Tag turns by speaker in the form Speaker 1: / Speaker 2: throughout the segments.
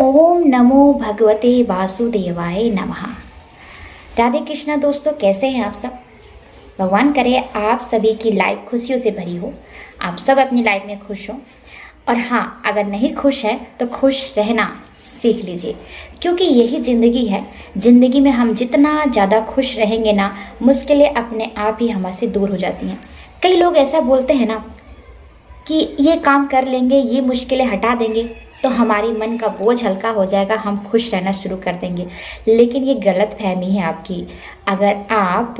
Speaker 1: ओम नमो भगवते वासुदेवाय नमः। राधे कृष्णा दोस्तों, कैसे हैं आप सब। भगवान करे आप सभी की लाइफ खुशियों से भरी हो, आप सब अपनी लाइफ में खुश हो। और हाँ, अगर नहीं खुश है तो खुश रहना सीख लीजिए, क्योंकि यही ज़िंदगी है। ज़िंदगी में हम जितना ज़्यादा खुश रहेंगे ना, मुश्किलें अपने आप ही हमसे दूर हो जाती हैं। कई लोग ऐसा बोलते हैं ना कि ये काम कर लेंगे, ये मुश्किलें हटा देंगे तो हमारी मन का बोझ हल्का हो जाएगा, हम खुश रहना शुरू कर देंगे। लेकिन ये गलत फहमी है आपकी। अगर आप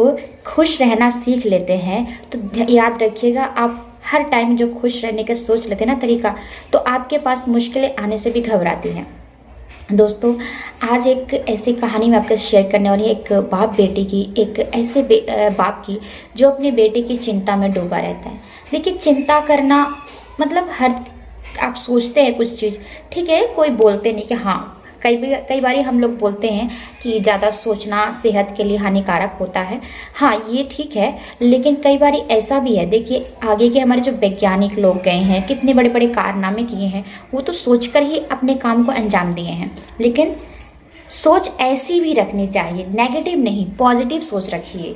Speaker 1: खुश रहना सीख लेते हैं तो याद रखिएगा, आप हर टाइम जो खुश रहने का सोच लेते हैं ना तरीका, तो आपके पास मुश्किलें आने से भी घबराती हैं। दोस्तों, आज एक ऐसी कहानी मैं आपके शेयर करने वाली है, एक बाप बेटी की, एक ऐसे बाप की जो अपने बेटे की चिंता में डूबा रहता है। देखिए, चिंता करना मतलब आप सोचते हैं कुछ चीज़, ठीक है, कोई बोलते नहीं कि हाँ, कई बारी हम लोग बोलते हैं कि ज़्यादा सोचना सेहत के लिए हानिकारक होता है। हाँ, ये ठीक है, लेकिन कई बारी ऐसा भी है। देखिए, आगे के हमारे जो वैज्ञानिक लोग गए हैं, कितने बड़े बड़े कारनामे किए हैं, वो तो सोचकर ही अपने काम को अंजाम दिए हैं। लेकिन सोच ऐसी भी रखनी चाहिए, नेगेटिव नहीं, पॉजिटिव सोच रखिए।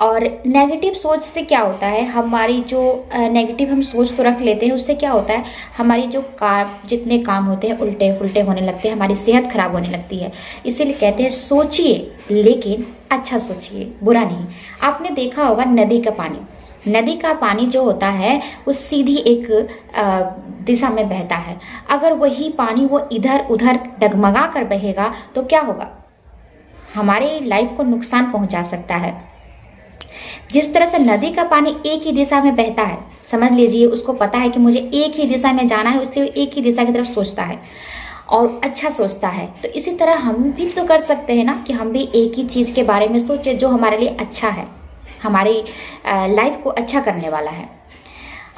Speaker 1: और नेगेटिव सोच से क्या होता है, हमारी जो नेगेटिव हम सोच तो रख लेते हैं, उससे क्या होता है, हमारी जो जितने काम होते हैं उल्टे फुल्टे होने लगते हैं, हमारी सेहत खराब होने लगती है। इसीलिए कहते हैं सोचिए, लेकिन अच्छा सोचिए, बुरा नहीं। आपने देखा होगा नदी का पानी जो होता है वो सीधी एक दिशा में बहता है। अगर वही पानी वो इधर उधर डगमगा कर बहेगा तो क्या होगा, हमारे लाइफ को नुकसान पहुंचा सकता है। जिस तरह से नदी का पानी एक ही दिशा में बहता है, समझ लीजिए उसको पता है कि मुझे एक ही दिशा में जाना है, उसके लिए एक ही दिशा की तरफ सोचता है और अच्छा सोचता है। तो इसी तरह हम भी तो कर सकते हैं ना कि हम भी एक ही चीज़ के बारे में सोचें जो हमारे लिए अच्छा है, हमारी लाइफ को अच्छा करने वाला है।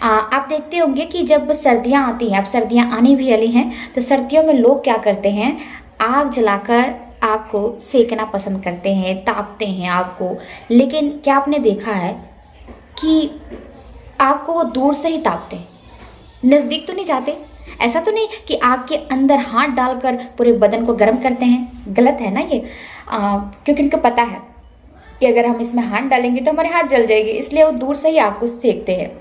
Speaker 1: आप देखते होंगे कि जब सर्दियाँ आती हैं, अब सर्दियाँ आने भी वाली हैं, तो सर्दियों में लोग क्या करते हैं, आग जलाकर आग को सेकना पसंद करते हैं, तापते हैं आग को। लेकिन क्या आपने देखा है कि आग को वो दूर से ही तापते हैं, नज़दीक तो नहीं जाते। ऐसा तो नहीं कि आग के अंदर हाथ डालकर पूरे बदन को गर्म करते हैं। गलत है ना ये, क्योंकि उनको पता है कि अगर हम इसमें हाथ डालेंगे तो हमारे हाथ जल जाएंगे, इसलिए वो दूर से ही आग को सेकते हैं।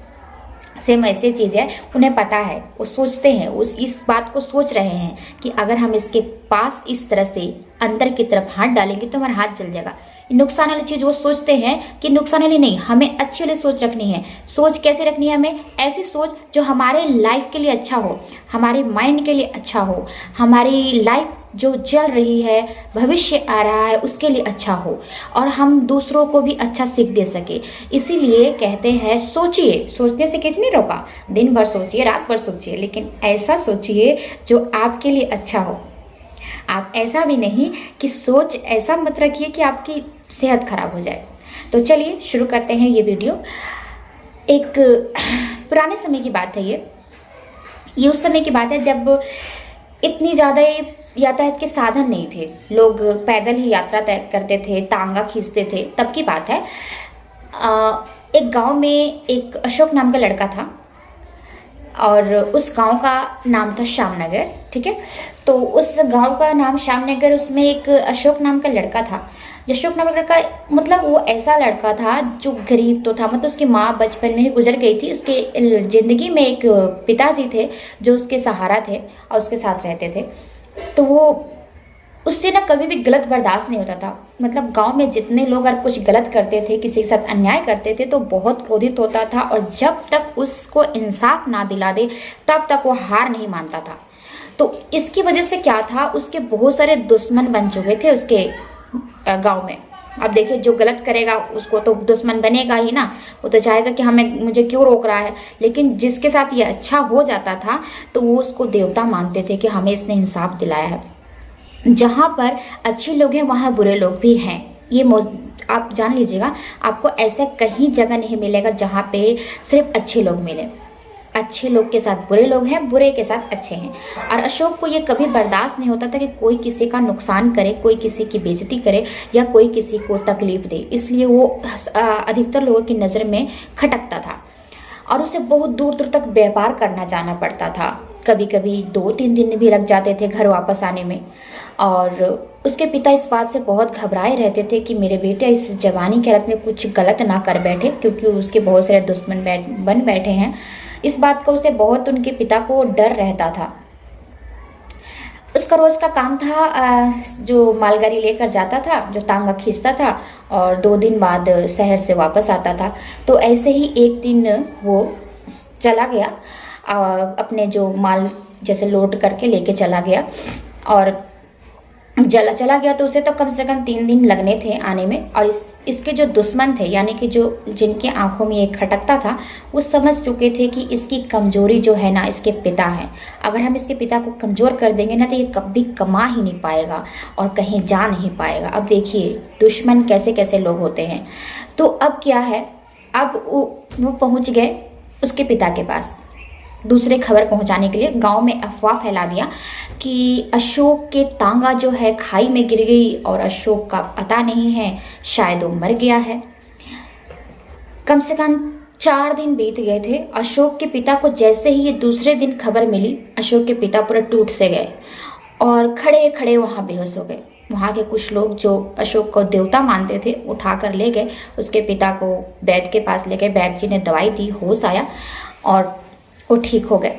Speaker 1: सेम ऐसी चीज़ है, उन्हें पता है, वो सोचते हैं, इस बात को सोच रहे हैं कि अगर हम इसके पास इस तरह से अंदर की तरफ हाथ डालेंगे तो हमारा हाथ जल जाएगा। नुकसान वाली चीज़ वो सोचते हैं कि नुकसान वाली नहीं, हमें अच्छी वाली सोच रखनी है। सोच कैसे रखनी है हमें, ऐसी सोच जो हमारे लाइफ के लिए अच्छा हो, हमारे माइंड के लिए अच्छा हो, हमारी लाइफ जो चल रही है, भविष्य आ रहा है, उसके लिए अच्छा हो, और हम दूसरों को भी अच्छा सीख दे सके। इसीलिए कहते हैं सोचिए, सोचने से किसी ने रोका, दिन भर सोचिए, रात भर सोचिए, लेकिन ऐसा सोचिए जो आपके लिए अच्छा हो। आप ऐसा भी नहीं कि सोच ऐसा मत रखिए कि आपकी सेहत खराब हो जाए। तो चलिए शुरू करते हैं ये वीडियो। एक पुराने समय की बात है ये उस समय की बात है जब इतनी ज़्यादा यातायात के साधन नहीं थे, लोग पैदल ही यात्रा तय करते थे, तांगा खींचते थे। तब की बात है, एक गांव में एक अशोक नाम का लड़का था और उस गांव का नाम था श्यामनगर, ठीक है। तो उस गांव का नाम श्यामनगर, उसमें एक अशोक नाम का लड़का था। अशोक नाम का लड़का मतलब वो ऐसा लड़का था जो गरीब तो था, मतलब उसकी माँ बचपन में ही गुजर गई थी। उसके ज़िंदगी में एक पिताजी थे जो उसके सहारा थे और उसके साथ रहते थे। तो वो उससे ना कभी भी गलत बर्दाश्त नहीं होता था। मतलब गांव में जितने लोग अगर कुछ गलत करते थे, किसी के साथ अन्याय करते थे, तो बहुत क्रोधित होता था, और जब तक उसको इंसाफ ना दिला दे तब तक वो हार नहीं मानता था। तो इसकी वजह से क्या था, उसके बहुत सारे दुश्मन बन चुके थे उसके गांव में। अब देखिए, जो गलत करेगा उसको तो दुश्मन बनेगा ही ना, वो तो चाहेगा कि मुझे क्यों रोक रहा है। लेकिन जिसके साथ ये अच्छा हो जाता था तो वो उसको देवता मानते थे कि हमें इसने इंसाफ दिलाया है। जहाँ पर अच्छे लोग हैं वहाँ बुरे लोग भी हैं, ये आप जान लीजिएगा। आपको ऐसा कहीं जगह नहीं मिलेगा जहाँ पे सिर्फ अच्छे लोग मिले। अच्छे लोग के साथ बुरे लोग हैं, बुरे के साथ अच्छे हैं। और अशोक को ये कभी बर्दाश्त नहीं होता था कि कोई किसी का नुकसान करे, कोई किसी की बेइज्जती करे या कोई किसी को तकलीफ दे। इसलिए वो अधिकतर लोगों की नज़र में खटकता था और उसे बहुत दूर दूर तक व्यापार करना जाना पड़ता था। कभी कभी 2-3 दिन भी लग जाते थे घर वापस आने में। और उसके पिता इस बात से बहुत घबराए रहते थे कि मेरे बेटे इस जवानी की हालत में कुछ गलत ना कर बैठे, क्योंकि उसके बहुत सारे दुश्मन बन बैठे हैं। इस बात का उसे बहुत उनके पिता को डर रहता था। उसका रोज का काम था जो मालगाड़ी लेकर जाता था, जो तांगा खींचता था और 2 दिन बाद शहर से वापस आता था। तो ऐसे ही एक दिन वो चला गया, अपने जो माल जैसे लोड करके लेके चला गया और चला गया। तो उसे तो कम से कम 3 दिन लगने थे आने में। और इसके जो दुश्मन थे, यानी कि जो जिनकी आंखों में ये खटकता था, वो समझ चुके थे कि इसकी कमजोरी जो है ना इसके पिता हैं। अगर हम इसके पिता को कमज़ोर कर देंगे ना तो ये कभी कमा ही नहीं पाएगा और कहीं जा नहीं पाएगा। अब देखिए दुश्मन कैसे कैसे लोग होते हैं। तो अब क्या है, अब वो पहुंच गए उसके पिता के पास दूसरे खबर पहुंचाने के लिए। गांव में अफवाह फैला दिया कि अशोक के तांगा जो है खाई में गिर गई और अशोक का पता नहीं है, शायद वो मर गया है। कम से कम 4 दिन बीत गए थे। अशोक के पिता को जैसे ही ये दूसरे दिन खबर मिली, अशोक के पिता पूरे टूट से गए और खड़े खड़े वहाँ बेहोश हो गए। वहाँ के कुछ लोग जो अशोक को देवता मानते थे उठा कर ले गए उसके पिता को, वैद्य के पास ले गए। वैद्य जी ने दवाई दी, होश आया और वो ठीक हो गए,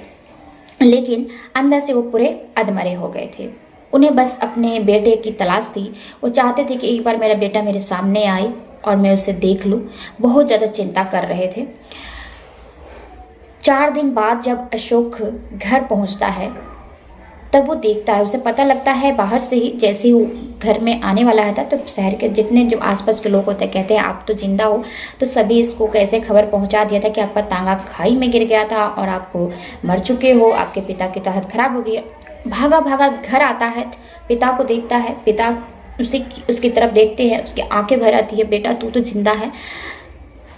Speaker 1: लेकिन अंदर से वो पूरे अधमरे हो गए थे। उन्हें बस अपने बेटे की तलाश थी। वो चाहते थे कि एक बार मेरा बेटा मेरे सामने आए और मैं उसे देख लूं। बहुत ज़्यादा चिंता कर रहे थे। 4 दिन बाद जब अशोक घर पहुंचता है तब वो देखता है, उसे पता लगता है बाहर से ही, जैसे ही वो घर में आने वाला था तो शहर के जितने जो आसपास के लोग होते हैं कहते हैं आप तो जिंदा हो। तो सभी इसको कैसे खबर पहुंचा दिया था कि आपका तांगा खाई में गिर गया था और आपको मर चुके हो, आपके पिता की तबीयत खराब हो गई। भागा भागा घर आता है, पिता को देखता है। पिता उसकी तरफ देखते हैं, उसकी आंखें भर आती है, बेटा तू तो जिंदा है।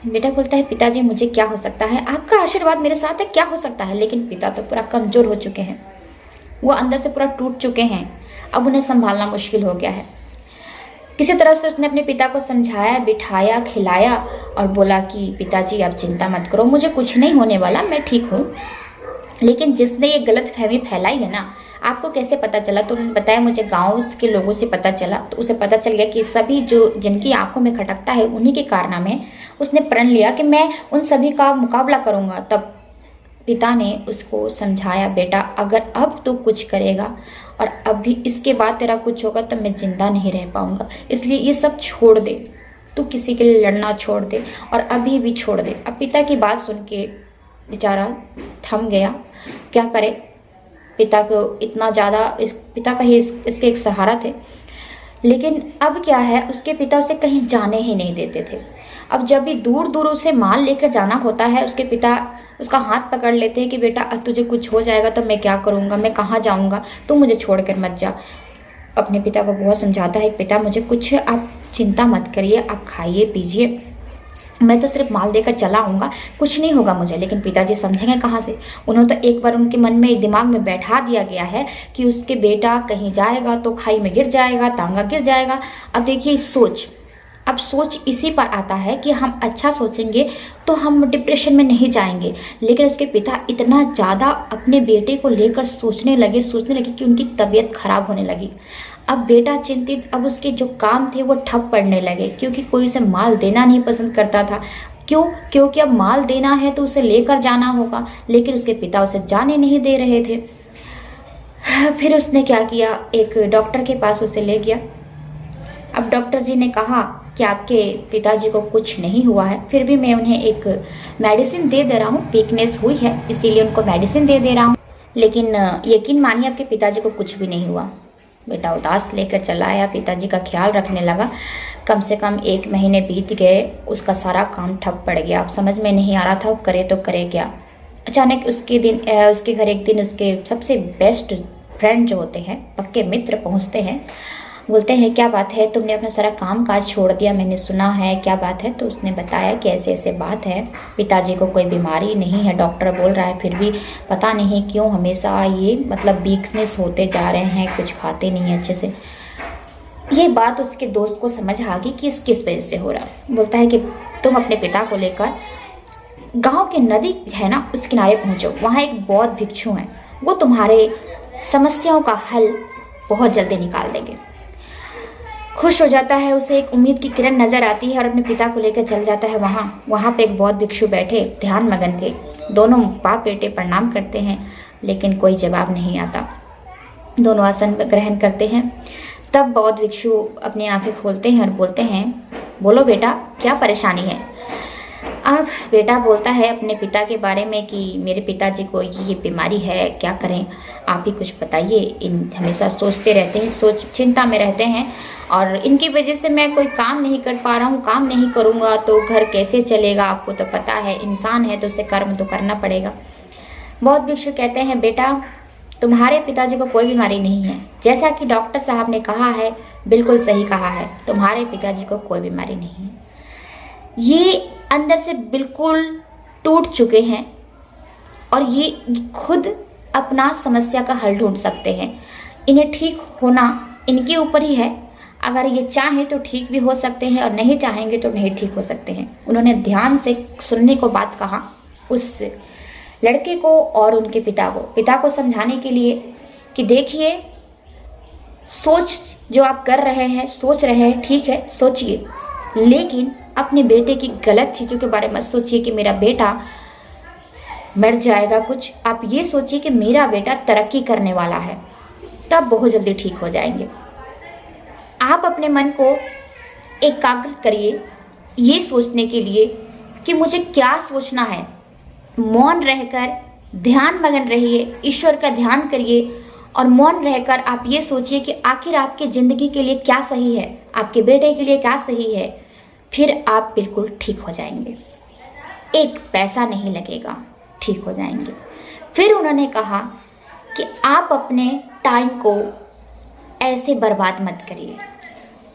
Speaker 1: बेटा बोलता है पिताजी मुझे क्या हो सकता है, आपका आशीर्वाद मेरे साथ है, क्या हो सकता है। लेकिन पिता तो पूरा कमजोर हो चुके हैं, वो अंदर से पूरा टूट चुके हैं। अब उन्हें संभालना मुश्किल हो गया है। किसी तरह से उसने अपने पिता को समझाया, बिठाया, खिलाया और बोला कि पिताजी आप चिंता मत करो, मुझे कुछ नहीं होने वाला, मैं ठीक हूँ। लेकिन जिसने ये गलत फहमी फैलाई है ना, आपको कैसे पता चला? तो उन्होंने बताया मुझे गाँव के लोगों से पता चला। तो उसे पता चल गया कि सभी जो जिनकी आंखों में खटकता है उन्हीं के कारनामे। उसने प्रण लिया कि मैं उन सभी का मुकाबला करूँगा। तब पिता ने उसको समझाया, बेटा अगर अब तू कुछ करेगा और अभी इसके बाद तेरा कुछ होगा तब मैं जिंदा नहीं रह पाऊंगा, इसलिए ये सब छोड़ दे, तू किसी के लिए लड़ना छोड़ दे और अभी भी छोड़ दे। अब पिता की बात सुन के बेचारा थम गया, क्या करे। पिता को इतना ज़्यादा पिता का ही इसके एक सहारा थे। लेकिन अब क्या है, उसके पिता उसे कहीं जाने ही नहीं देते थे। अब जब भी दूर दूर उसे माल लेकर जाना होता है, उसके पिता उसका हाथ पकड़ लेते हैं कि बेटा अब तुझे कुछ हो जाएगा तो मैं क्या करूँगा, मैं कहाँ जाऊँगा, तू मुझे छोड़कर मत जा। अपने पिता को बहुत समझाता है, पिता मुझे कुछ आप चिंता मत करिए, आप खाइए पीजिए, मैं तो सिर्फ माल देकर चला आऊँगा, कुछ नहीं होगा मुझे। लेकिन पिताजी समझेंगे कहाँ से? उन्होंने तो एक बार उनके मन में दिमाग में बैठा दिया गया है कि उसके बेटा कहीं जाएगा तो खाई में गिर जाएगा, तांगा गिर जाएगा। अब देखिए सोच इसी पर आता है कि हम अच्छा सोचेंगे तो हम डिप्रेशन में नहीं जाएंगे। लेकिन उसके पिता इतना ज़्यादा अपने बेटे को लेकर सोचने लगे कि उनकी तबीयत खराब होने लगी। अब बेटा चिंतित, अब उसके जो काम थे वो ठप पड़ने लगे, क्योंकि कोई उसे माल देना नहीं पसंद करता था। क्योंकि अब माल देना है तो उसे लेकर जाना होगा, लेकिन उसके पिता उसे जाने नहीं दे रहे थे। फिर उसने क्या किया, एक डॉक्टर के पास उसे ले गया। अब डॉक्टर जी ने कहा कि आपके पिताजी को कुछ नहीं हुआ है, फिर भी मैं उन्हें एक मेडिसिन दे रहा हूँ, वीकनेस हुई है इसीलिए उनको मेडिसिन दे रहा हूँ। लेकिन यकीन मानिए आपके पिताजी को कुछ भी नहीं हुआ। बेटा उदास लेकर चला आया, पिताजी का ख्याल रखने लगा। कम से कम 1 महीने बीत गए, उसका सारा काम ठप पड़ गया। अब समझ में नहीं आ रहा था वो करे तो करे क्या। अचानक उसके घर एक दिन उसके सबसे बेस्ट फ्रेंड जो होते हैं, पक्के मित्र, पहुँचते हैं। बोलते हैं क्या बात है, तुमने अपना सारा काम काज छोड़ दिया, मैंने सुना है, क्या बात है? तो उसने बताया कि ऐसे ऐसे बात है, पिताजी को कोई बीमारी नहीं है, डॉक्टर बोल रहा है, फिर भी पता नहीं क्यों हमेशा ये वीकनेस होते जा रहे हैं, कुछ खाते नहीं है अच्छे से। ये बात उसके दोस्त को समझ आ गई कि किस वजह से हो रहा है। बोलता है कि तुम अपने पिता को लेकर गाँव के नदी है ना उस किनारे पहुँचो, वहाँ एक बौद्ध भिक्षु हैं, वो तुम्हारे समस्याओं का हल बहुत जल्दी निकाल देंगे। खुश हो जाता है, उसे एक उम्मीद की किरण नजर आती है और अपने पिता को लेकर चल जाता है वहाँ पे एक बौद्ध भिक्षु बैठे ध्यान मगन थे। दोनों बाप बेटे प्रणाम करते हैं लेकिन कोई जवाब नहीं आता। दोनों आसन ग्रहण करते हैं। तब बौद्ध भिक्षु अपनी आंखें खोलते हैं और बोलते हैं, बोलो बेटा, क्या परेशानी है। अब बेटा बोलता है अपने पिता के बारे में कि मेरे पिताजी को ये बीमारी है, क्या करें, आप ही कुछ बताइए। इन हमेशा सोचते रहते हैं, चिंता में रहते हैं और इनकी वजह से मैं कोई काम नहीं कर पा रहा हूँ। काम नहीं करूँगा तो घर कैसे चलेगा, आपको तो पता है इंसान है तो उसे कर्म तो करना पड़ेगा। बौद्ध भिक्षु कहते हैं, बेटा तुम्हारे पिताजी को कोई बीमारी नहीं है, जैसा कि डॉक्टर साहब ने कहा है, बिल्कुल सही कहा है, तुम्हारे पिताजी को कोई बीमारी नहीं है। ये अंदर से बिल्कुल टूट चुके हैं और ये खुद अपना समस्या का हल ढूंढ सकते हैं। इन्हें ठीक होना इनके ऊपर ही है। अगर ये चाहें तो ठीक भी हो सकते हैं और नहीं चाहेंगे तो नहीं ठीक हो सकते हैं। उन्होंने ध्यान से सुनने को बात कहा उस लड़के को और उनके पिता को समझाने के लिए कि देखिए, सोच जो आप कर रहे हैं, सोच रहे हैं, ठीक है सोचिए, लेकिन अपने बेटे की गलत चीज़ों के बारे में मत सोचिए कि मेरा बेटा मर जाएगा कुछ। आप ये सोचिए कि मेरा बेटा तरक्की करने वाला है, तब बहुत जल्दी ठीक हो जाएंगे। आप अपने मन को एकाग्र करिए ये सोचने के लिए कि मुझे क्या सोचना है। मौन रहकर ध्यान मगन रहिए, ईश्वर का ध्यान करिए और मौन रहकर आप ये सोचिए कि आखिर आपकी ज़िंदगी के लिए क्या सही है, आपके बेटे के लिए क्या सही है। फिर आप बिल्कुल ठीक हो जाएंगे, एक पैसा नहीं लगेगा, ठीक हो जाएंगे। फिर उन्होंने कहा कि आप अपने टाइम को ऐसे बर्बाद मत करिए,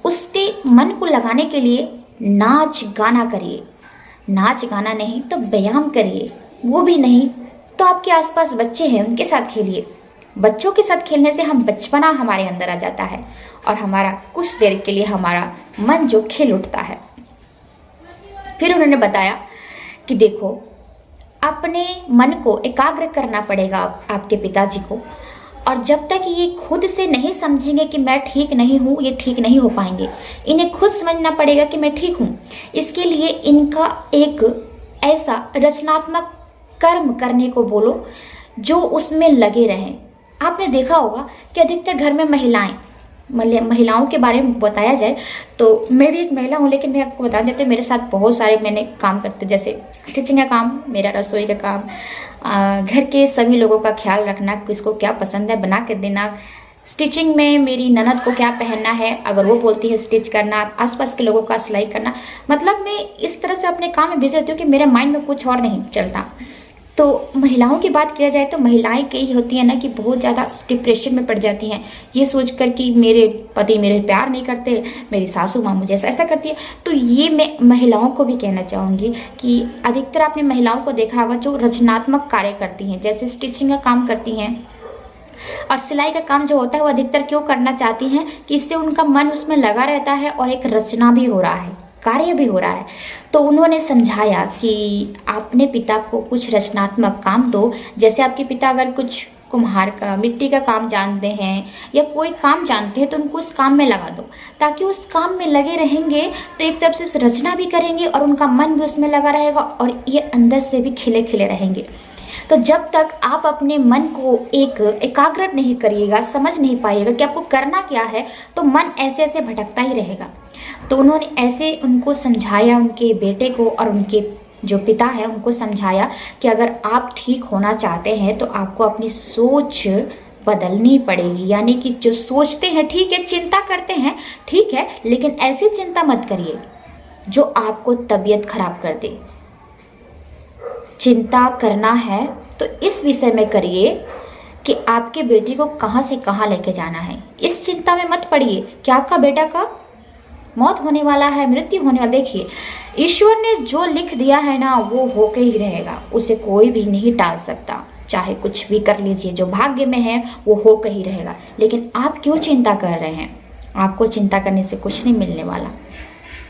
Speaker 1: उसके मन को लगाने के लिए नाच गाना करिए। नाच गाना नहीं तो व्यायाम करिए, वो भी नहीं तो आपके आसपास बच्चे हैं उनके साथ खेलिए। बच्चों के साथ खेलने से हम बचपना हमारे अंदर आ जाता है और हमारा कुछ देर के लिए हमारा मन जो खिल उठता है। फिर उन्होंने बताया कि देखो, अपने मन को एकाग्र करना पड़ेगा आपके पिताजी को, और जब तक ये खुद से नहीं समझेंगे कि मैं ठीक नहीं हूँ, ये ठीक नहीं हो पाएंगे। इन्हें खुद समझना पड़ेगा कि मैं ठीक हूँ। इसके लिए इनका एक ऐसा रचनात्मक कर्म करने को बोलो जो उसमें लगे रहें। आपने देखा होगा कि अधिकतर घर में महिलाओं के बारे में बताया जाए तो मैं भी एक महिला हूँ, लेकिन मैं आपको बता देते मेरे साथ बहुत सारे मैंने काम करते, जैसे स्टिचिंग का काम, मेरा रसोई का काम, घर के सभी लोगों का ख्याल रखना, किसको क्या पसंद है बना के देना, स्टिचिंग में मेरी ननद को क्या पहनना है अगर वो बोलती है स्टिच करना, आसपास के लोगों का सिलाई करना। मतलब मैं इस तरह से अपने काम में बिजी रहती हूँ कि मेरे माइंड में कुछ और नहीं चलता। तो महिलाओं की बात किया जाए तो महिलाएं कई होती हैं ना कि बहुत ज़्यादा डिप्रेशन में पड़ जाती हैं, ये सोचकर कि मेरे पति मेरे प्यार नहीं करते, मेरी सासू माँ मुझे ऐसा करती है। तो ये मैं महिलाओं को भी कहना चाहूँगी कि अधिकतर आपने महिलाओं को देखा होगा जो रचनात्मक कार्य करती हैं, जैसे स्टिचिंग का काम करती हैं और सिलाई का काम जो होता है वो अधिकतर क्यों करना चाहती हैं कि इससे उनका मन उसमें लगा रहता है और एक रचना भी हो रहा है, कार्य भी हो रहा है। तो उन्होंने समझाया कि अपने पिता को कुछ रचनात्मक काम दो। जैसे आपके पिता अगर कुछ कुम्हार का, मिट्टी का काम जानते हैं या कोई काम जानते हैं तो उनको उस काम में लगा दो, ताकि उस काम में लगे रहेंगे तो एक तरफ से रचना भी करेंगे और उनका मन भी उसमें लगा रहेगा और ये अंदर से भी खिले खिले रहेंगे। तो जब तक आप अपने मन को एकाग्र नहीं करिएगा, समझ नहीं पाइएगा कि आपको करना क्या है, तो मन ऐसे ऐसे भटकता ही रहेगा। तो उन्होंने ऐसे उनको समझाया, उनके बेटे को और उनके जो पिता है उनको समझाया कि अगर आप ठीक होना चाहते हैं तो आपको अपनी सोच बदलनी पड़ेगी। यानी कि जो सोचते हैं ठीक है, चिंता करते हैं ठीक है, लेकिन ऐसी चिंता मत करिए जो आपको तबीयत खराब कर दे। चिंता करना है तो इस विषय में करिए कि आपके बेटे को कहाँ से कहाँ लेके जाना है। इस चिंता में मत पड़िए कि आपका बेटा का मौत होने वाला है, मृत्यु होने वाला। देखिए, ईश्वर ने जो लिख दिया है ना वो होके ही रहेगा, उसे कोई भी नहीं टाल सकता। चाहे कुछ भी कर लीजिए, जो भाग्य में है वो होके ही रहेगा। लेकिन आप क्यों चिंता कर रहे हैं? आपको चिंता करने से कुछ नहीं मिलने वाला।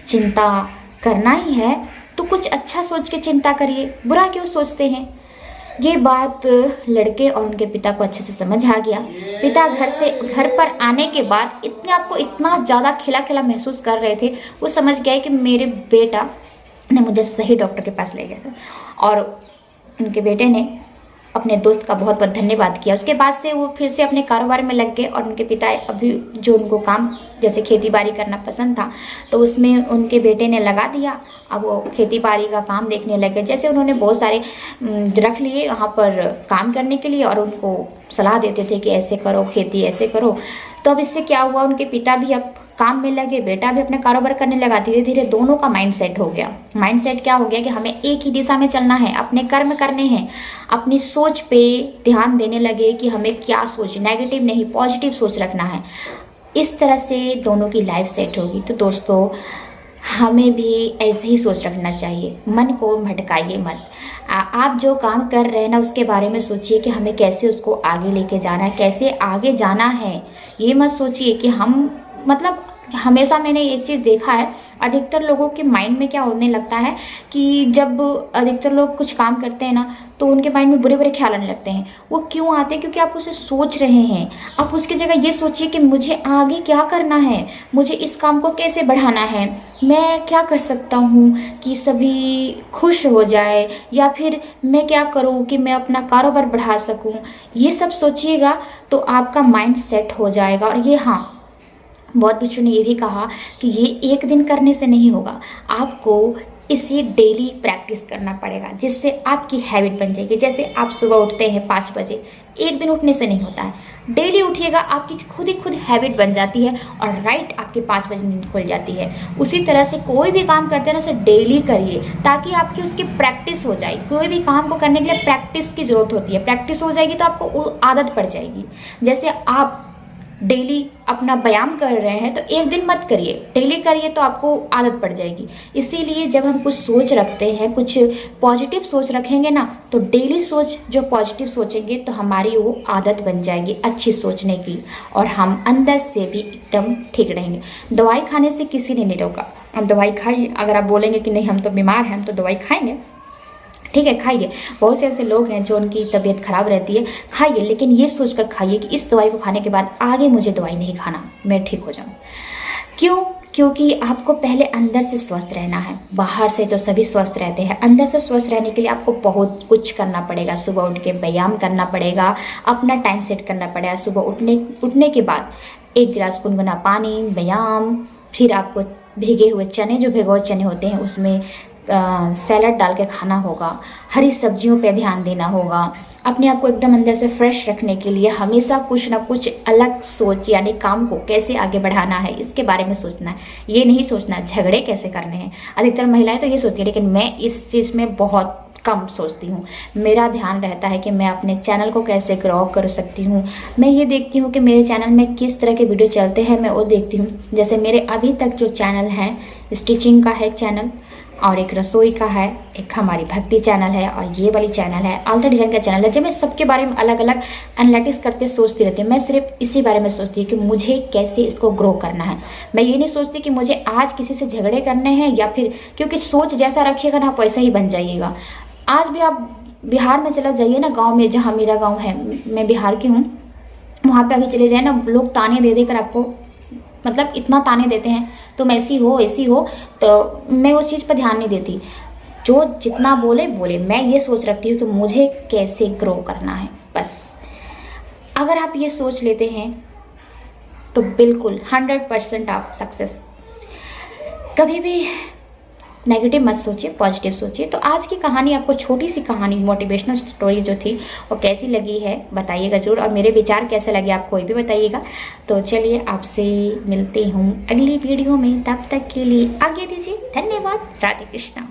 Speaker 1: चिंता करना ही है तो कुछ अच्छा सोच के चिंता करिए, बुरा क्यों सोचते हैं? ये बात लड़के और उनके पिता को अच्छे से समझ आ गया। पिता घर पर आने के बाद इतने आपको इतना ज़्यादा खिला खिला महसूस कर रहे थे, वो समझ गए कि मेरे बेटा ने मुझे सही डॉक्टर के पास ले गया था। और उनके बेटे ने अपने दोस्त का बहुत बहुत धन्यवाद किया। उसके बाद से वो फिर से अपने कारोबार में लग गए और उनके पिता अभी जो उनको काम जैसे खेती बाड़ी करना पसंद था तो उसमें उनके बेटे ने लगा दिया। अब वो खेती बाड़ी का काम देखने लगे। जैसे उन्होंने बहुत सारे रख लिए वहाँ पर काम करने के लिए और उनको सलाह देते थे कि ऐसे करो, खेती ऐसे करो। तो अब इससे क्या हुआ, उनके पिता भी अब काम में लगे, बेटा भी अपना कारोबार करने लगा। धीरे धीरे दोनों का माइंड सेट हो गया। माइंड सेट क्या हो गया कि हमें एक ही दिशा में चलना है, अपने कर्म करने हैं, अपनी सोच पे ध्यान देने लगे कि हमें क्या सोच, नेगेटिव नहीं पॉजिटिव सोच रखना है। इस तरह से दोनों की लाइफ सेट होगी। तो दोस्तों हमें भी ऐसे ही सोच रखना चाहिए, मन को भटकाइए मत। आप जो काम कर रहे हैं ना उसके बारे में सोचिए कि हमें कैसे उसको आगे लेके जाना है, कैसे आगे जाना है। ये मत सोचिए कि हम मतलब हमेशा मैंने ये चीज़ देखा है, अधिकतर लोगों के माइंड में क्या होने लगता है कि जब अधिकतर लोग कुछ काम करते हैं ना तो उनके माइंड में बुरे बुरे ख्याल आने लगते हैं। वो क्यों आते हैं? क्योंकि आप उसे सोच रहे हैं। आप उसकी जगह ये सोचिए कि मुझे आगे क्या करना है, मुझे इस काम को कैसे बढ़ाना है, मैं क्या कर सकता हूँ कि सभी खुश हो जाए, या फिर मैं क्या करूँ कि मैं अपना कारोबार बढ़ा सकूँ। ये सब सोचिएगा तो आपका माइंड सेट हो जाएगा। और ये हाँ, बहुत बच्चों ने ये भी कहा कि ये एक दिन करने से नहीं होगा, आपको इसे डेली प्रैक्टिस करना पड़ेगा, जिससे आपकी हैबिट बन जाएगी। जैसे आप सुबह उठते हैं 5 बजे, एक दिन उठने से नहीं होता है, डेली उठिएगा, आपकी खुद ही खुद हैबिट बन जाती है और राइट आपके 5 बजे नींद खुल जाती है। उसी तरह से कोई भी काम करते हैं ना उसे डेली करिए ताकि आपकी उसकी प्रैक्टिस हो जाए। कोई भी काम को करने के लिए प्रैक्टिस की ज़रूरत होती है। प्रैक्टिस हो जाएगी तो आपको आदत पड़ जाएगी। जैसे आप डेली अपना व्यायाम कर रहे हैं तो एक दिन मत करिए, डेली करिए तो आपको आदत पड़ जाएगी। इसीलिए जब हम कुछ सोच रखते हैं, कुछ पॉजिटिव सोच रखेंगे ना, तो डेली सोच जो पॉजिटिव सोचेंगे तो हमारी वो आदत बन जाएगी अच्छी सोचने की, और हम अंदर से भी एकदम ठीक रहेंगे। दवाई खाने से किसी ने नहीं रोका। अब दवाई खाइए। अगर आप बोलेंगे कि नहीं हम तो बीमार हैं, हम तो दवाई खाएंगे, ठीक है खाइए। बहुत से ऐसे लोग हैं जो उनकी तबीयत खराब रहती है, खाइए, लेकिन ये सोचकर खाइए कि इस दवाई को खाने के बाद आगे मुझे दवाई नहीं खाना, मैं ठीक हो जाऊँ। क्यों? क्योंकि आपको पहले अंदर से स्वस्थ रहना है। बाहर से तो सभी स्वस्थ रहते हैं, अंदर से स्वस्थ रहने के लिए आपको बहुत कुछ करना पड़ेगा। सुबह उठ के व्यायाम करना पड़ेगा, अपना टाइम सेट करना पड़ेगा। सुबह उठने के बाद 1 गिलास गुनगुना पानी, व्यायाम, फिर आपको भीगे हुए चने, जो भिगोए चने होते हैं उसमें सैलड डाल के खाना होगा। हरी सब्जियों पे ध्यान देना होगा। अपने आप को एकदम अंदर से फ्रेश रखने के लिए हमेशा कुछ ना कुछ अलग सोच, यानी काम को कैसे आगे बढ़ाना है इसके बारे में सोचना है। ये नहीं सोचना झगड़े कैसे करने हैं। अधिकतर महिलाएं तो ये सोचती है, लेकिन मैं इस चीज़ में बहुत कम सोचती हूँ। मेरा ध्यान रहता है कि मैं अपने चैनल को कैसे ग्रो कर सकती हूँ। मैं ये देखती हूँ कि मेरे चैनल में किस तरह के वीडियो चलते हैं, मैं वो देखती हूँ। जैसे मेरे अभी तक जो चैनल हैं, स्टिचिंग का है एक चैनल, और एक रसोई का है, एक हमारी भक्ति चैनल है, और ये वाली चैनल है आल्टर डिजाइन का चैनल है। जब मैं सबके बारे में अलग अलग एनालिटिक्स करते सोचती रहती हूँ। मैं सिर्फ इसी बारे में सोचती हूँ कि मुझे कैसे इसको ग्रो करना है। मैं ये नहीं सोचती कि मुझे आज किसी से झगड़े करने हैं, या फिर, क्योंकि सोच जैसा रखिएगा ना आप वैसा ही बन जाइएगा। आज भी आप बिहार में चला जाइए ना, गाँव में, जहाँ मेरा गाँव है, मैं बिहार की हूँ, वहाँ पर अभी चले जाए ना, लोग ताने दे देकर आपको मतलब इतना ताने देते हैं, तुम ऐसी हो, तो मैं उस चीज़ पर ध्यान नहीं देती। जो जितना बोले, मैं ये सोच रखती हूँ कि मुझे कैसे ग्रो करना है, बस। अगर आप ये सोच लेते हैं तो बिल्कुल 100% आप सक्सेस। कभी भी नेगेटिव मत सोचिए, पॉजिटिव सोचिए। तो आज की कहानी, आपको छोटी सी कहानी, मोटिवेशनल स्टोरी जो थी, वो कैसी लगी है बताइएगा ज़रूर, और मेरे विचार कैसे लगे आपको ये भी बताइएगा। तो चलिए आपसे मिलती हूँ अगली वीडियो में, तब तक के लिए आज्ञा दीजिए। धन्यवाद। राधे कृष्णा।